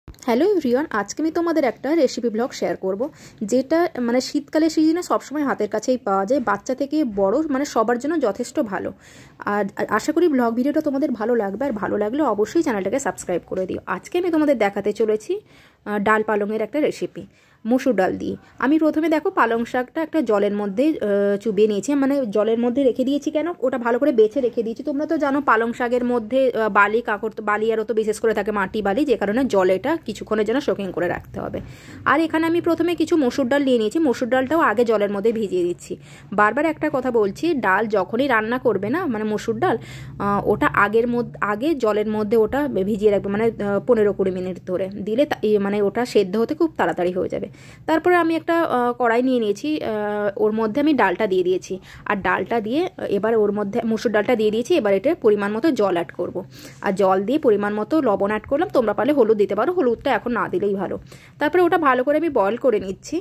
Hello everyone, আজকে আমি তোমাদের একটা রেসিপি ব্লগ শেয়ার করব, যেটা মানে শীতকালে সিজনে সবসময় হাতের কাছেই পাওয়া যায়, বাচ্চা থেকে বড় মানে সবার জন্য যথেষ্ট ভালো। আর আশা করি ব্লগ ভিডিওটা তোমাদের ভালো লাগবে, আর ভালো লাগলে অবশ্যই চ্যানেলটাকে সাবস্ক্রাইব করে দিও। আজকে আমি তোমাদের দেখাতে চলেছি ডাল পালংয়ের একটা রেসিপি, মসুর ডাল দিয়ে। আমি প্রথমে দেখো পালং শাকটা একটা জলের মধ্যে চুবিয়ে নিয়েছি, মানে জলের মধ্যে রেখে দিয়েছি। কেন? ওটা ভালো করে বেছে রেখে দিয়েছি। তোমরা তো জানো পালং শাকের মধ্যে বালি কাঁকড় বালি আরও তো বিশেষ করে থাকে মাটি বালি, যে কারণে জলেটা কিছুক্ষণের জন্য সোকিং করে রাখতে হবে। আর এখানে আমি প্রথমে কিছু মসুর ডাল নিয়ে নিয়েছি, মসুর ডালটাও আগে জলের মধ্যে ভিজিয়ে দিচ্ছি। বারবার একটা কথা বলছি, ডাল যখনই রান্না করবে না, মানে মসুর ডাল, ওটা আগে জলের মধ্যে ওটা ভিজিয়ে রাখবে, মানে 15-20 মিনিট ধরে দিলে মানে ওটা সেদ্ধ হতে খুব তাড়াতাড়ি হয়ে যাবে। তারপরে আমি একটা কড়াই নিয়ে নিয়েছি, ওর মধ্যে আমি ডালটা দিয়ে দিয়েছি। আর ডালটা দিয়ে এবার ওর মধ্যে মসুর ডালটা দিয়ে দিয়েছি। এবার এটা পরিমাণ মতো জল অ্যাড করব, আর জল দিয়ে পরিমাণ মতো লবণ অ্যাড করলাম। তোমরা পারলে হলুদ দিতে পারো, হলুদটা এখন না দিলেই ভালো। তারপরে ওটা ভালো করে আমি বয়েল করে নিচ্ছি।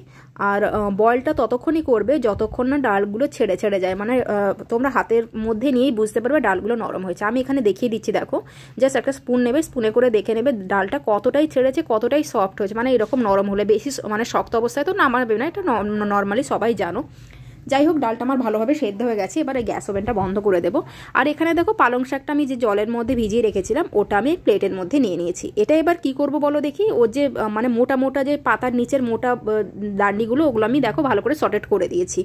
আর বয়েলটা ততক্ষণই করবে যতক্ষণ না ডালগুলো ছেড়ে ছেড়ে যায়, মানে তোমরা হাতের মধ্যে নিয়েই বুঝতে পারবে ডালগুলো নরম হয়েছে। আমি এখানে দেখিয়ে দিচ্ছি, দেখো জাস্ট একটা স্পুন নেবে, স্পুনে করে দেখে নেবে ডালটা কতটাই ছেড়েছে, কতটাই সফট হয়েছে। মানে এরকম নরম হলে, বেশি মানে শক্ত অবস্থায় তো নামাবে না, এটা নর্মালি সবাই জানো। যাই হোক, ডালটা আমার ভালোভাবে সেদ্ধ হয়ে গেছে। এবারে গ্যাস ওভেনটা বন্ধ করে দেবো। আর এখানে দেখো পালং শাকটা আমি যে জলের মধ্যে ভিজিয়ে রেখেছিলাম, ওটা আমি প্লেটের মধ্যে নিয়ে নিয়েছি। এটা এবার কি করব বলো দেখি, ওর যে মানে মোটা মোটা যে পাতার নিচের মোটা ডান্ডিগুলো, ওগুলো আমি দেখো ভালো করে সটেট করে দিয়েছি।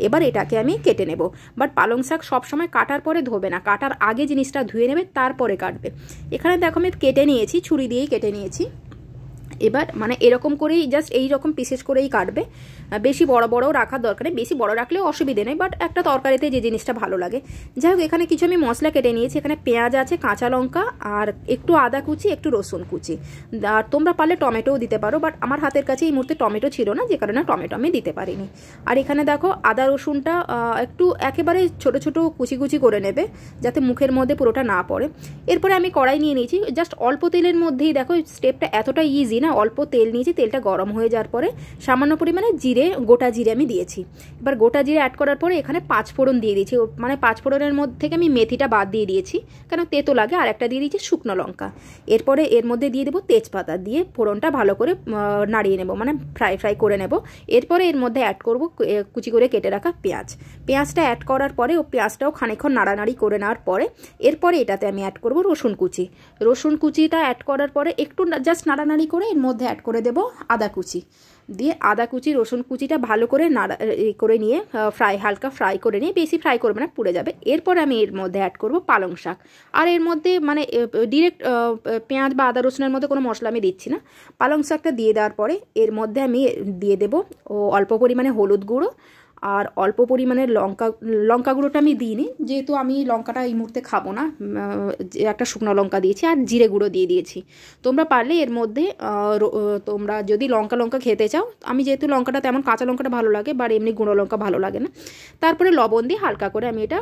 এবার এটাকে আমি কেটে নেব। বাট পালং শাক সবসময় কাটার পরে ধোবে না, কাটার আগে জিনিসটা ধুয়ে নেবে, তারপরে কাটবে। এখানে দেখো আমি কেটে নিয়েছি, ছুরি দিয়েই কেটে নিয়েছি। এবার মানে এরকম করেই জাস্ট এই রকম পিসেস করেই কাটবে, বেশি বড় বড়ও রাখার দরকার নেই, বেশি বড় রাখলেও অসুবিধে নেই, বাট একটা তরকারিতে যে জিনিসটা ভালো লাগে। যাই হোক, এখানে কিছু আমি মশলা কেটে নিয়েছি। এখানে পেঁয়াজ আছে, কাঁচা লঙ্কা, আর একটু আদা কুচি, একটু রসুন কুচি। আর তোমরা পারলে টমেটোও দিতে পারো, বাট আমার হাতের কাছে এই মুহূর্তে টমেটো ছিল না, যে কারণে টমেটো আমি দিতে পারিনি। আর এখানে দেখো আদা রসুনটা একটু একেবারে ছোট ছোট কুচি কুচি করে নেবে, যাতে মুখের মধ্যে পুরোটা না পড়ে। এরপরে আমি কড়াই নিয়ে নিয়েছি, জাস্ট অল্প তেলের মধ্যেই, দেখো স্টেপটা এতটা ইজি না, অল্প তেল নিয়েছি। তেলটা গরম হয়ে যাওয়ার পরে সামান্য পরিমাণে গোটা জিরে আমি দিয়েছি। এবার গোটা জিরে অ্যাড করার পরে এখানে 5 ফোড়ন দিয়ে দিয়েছি, মানে 5 ফোড়নের মধ্যে থেকে আমি মেথিটা বাদ দিয়ে দিয়েছি, কেন তেতো লাগে। আর একটা দিয়ে দিয়েছি শুকনো লঙ্কা। এরপরে এর মধ্যে দিয়ে দেবো তেজপাতা, দিয়ে ফোড়নটা ভালো করে নাড়িয়ে নেব, মানে ফ্রাই করে নেব। এরপরে এর মধ্যে অ্যাড করব কুচি করে কেটে রাখা পেঁয়াজটা অ্যাড করার পরে ও পেঁয়াজটাও খানিকক্ষণ নাড়ানাড়ি করে নেওয়ার পরে এরপরে এটাতে আমি অ্যাড করব রসুন কুচিটা অ্যাড করার পরে একটু জাস্ট নাড়ানাড়ি করে এর মধ্যে অ্যাড করে দেব আদা কুচি। দিয়ে আদা কুচি রসুন কুচিটা ভালো করে করে নিয়ে হালকা ফ্রাই করে নিয়ে, বেশি ফ্রাই করবে না, পুড়ে যাবে। এরপর আমি এর মধ্যে অ্যাড করব পালং শাক। আর এর মধ্যে মানে ডিরেক্ট পেঁয়াজ বা আদা রসুনের মধ্যে কোনো মশলা আমি দিচ্ছি না। পালং শাকটা দিয়ে দেওয়ার পরে এর মধ্যে আমি দিয়ে দেব অল্প পরিমাণে হলুদ গুঁড়ো, আর অল্প পরিমাণের লঙ্কা গুঁড়োটা আমি দিইনি, যেহেতু আমি লঙ্কাটা এই মুহূর্তে খাবো না, একটা শুকনো লঙ্কা দিয়েছি। আর জিরে গুঁড়ো দিয়ে দিয়েছি। তোমরা পারলে এর মধ্যে তোমরা যদি লঙ্কা খেতে চাও, আমি যেহেতু লঙ্কাটা তেমন, কাঁচা লঙ্কাটা ভালো লাগে, বা এমনি গুঁড়ো লঙ্কা ভালো লাগে না। তারপরে লবণ দিয়ে হালকা করে আমি এটা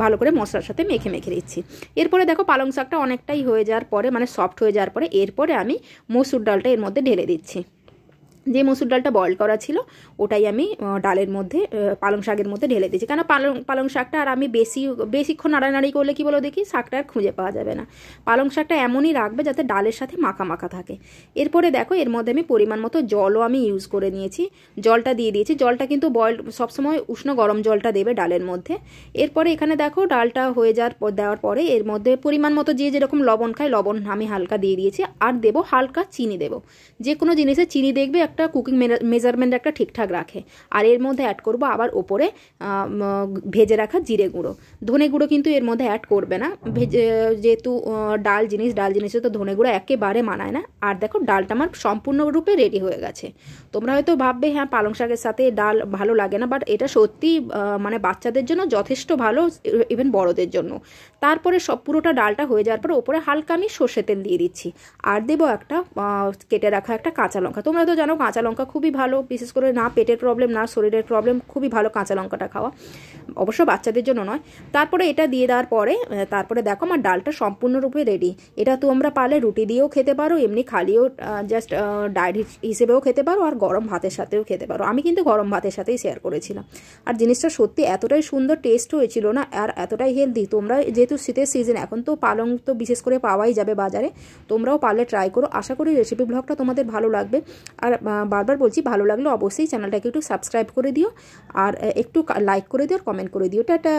ভালো করে মশলার সাথে মেখে দিচ্ছি। এরপরে দেখো পালং শাকটা অনেকটাই হয়ে যাওয়ার পরে, মানে সফট হয়ে যাওয়ার পরে এরপরে আমি মসুর ডালটা এর মধ্যে ঢেলে দিচ্ছি। যে মসুর ডালটা বয়েল করা ছিল ওটাই আমি ডালের মধ্যে, পালং শাকের মধ্যে ঢেলে দিয়েছি। কেন পালং শাকটা আর আমি বেশিক্ষণ নাড়ানাড়ি করলে কি বলো দেখি, শাকটা আর খুঁজে পাওয়া যাবে না। পালং শাকটা এমনই রাখবে যাতে ডালের সাথে মাখা মাখা থাকে। এরপরে দেখো এর মধ্যে আমি পরিমাণ মতো জলও আমি ইউজ করে নিয়েছি, জলটা দিয়ে দিয়েছি। জলটা কিন্তু বয়েল সবসময় উষ্ণ গরম জলটা দেবে ডালের মধ্যে। এরপরে এখানে দেখো ডালটা হয়ে দেওয়ার পরে এর মধ্যে পরিমাণ মতো যে যেরকম লবণ খায়, লবণ আমি হালকা দিয়ে দিয়েছি। আর দেবো হালকা চিনি, দেবো যে কোনো জিনিসে চিনি দেখবে একটা কুকিং মেজারমেন্ট একটা ঠিকঠাক রাখে। আর এর মধ্যে অ্যাড করব আবার ওপরে ভেজে রাখা জিরে গুঁড়ো। ধনে গুঁড়ো কিন্তু এর মধ্যে অ্যাড করবে না, যেহেতু ডাল জিনিসে তো ধনে গুঁড়ো একেবারে মানায় না। আর দেখো ডালটা আমার সম্পূর্ণরূপে রেডি হয়ে গেছে। তোমরা হয়তো ভাববে হ্যাঁ পালং শাকের সাথে ডাল ভালো লাগে না, বাট এটা সত্যি মানে বাচ্চাদের জন্য যথেষ্ট ভালো, ইভেন বড়দের জন্য। তারপরে পুরোটা ডালটা হয়ে যাওয়ার পর ওপরে হালকা আমি সর্ষে তেল দিয়ে দিচ্ছি। আর দেবো একটা কেটে রাখা একটা কাঁচা লঙ্কা। তোমরা তো জানো কাঁচা লঙ্কা খুবই ভালো, বিশেষ করে না পেটের প্রবলেম না শরীরের প্রবলেম, খুবই ভালো কাঁচা লঙ্কাটা খাওয়া, অবশ্য বাচ্চাদের জন্য নয়। তারপরে এটা দিয়ে দেওয়ার পরে তারপরে দেখো আমার ডালটা সম্পূর্ণরূপে রেডি। এটা তোমরা পারলে রুটি দিয়েও খেতে পারো, এমনি খালিও জাস্ট ডায়েট হিসেবেও খেতে পারো, আর গরম ভাতের সাথেও খেতে পারো। আমি কিন্তু গরম ভাতের সাথেই শেয়ার করেছিলাম। আর জিনিসটা সত্যি এতটাই সুন্দর টেস্ট হয়েছিল না, আর এতটাই হেলদি। তোমরা যেহেতু শীতের সিজন, এখন তো পালং তো বিশেষ করে পাওয়াই যাবে বাজারে, তোমরাও পারলে ট্রাই করো। আশা করি রেসিপি ব্লগটা তোমাদের ভালো লাগবে। আর বারবার বলছি, ভালো লাগলে অবশ্যই চ্যানেলটাকে একটু সাবস্ক্রাইব করে দিও, আর একটু লাইক করে দিও, আর কমেন্ট করে দিও। টাটা।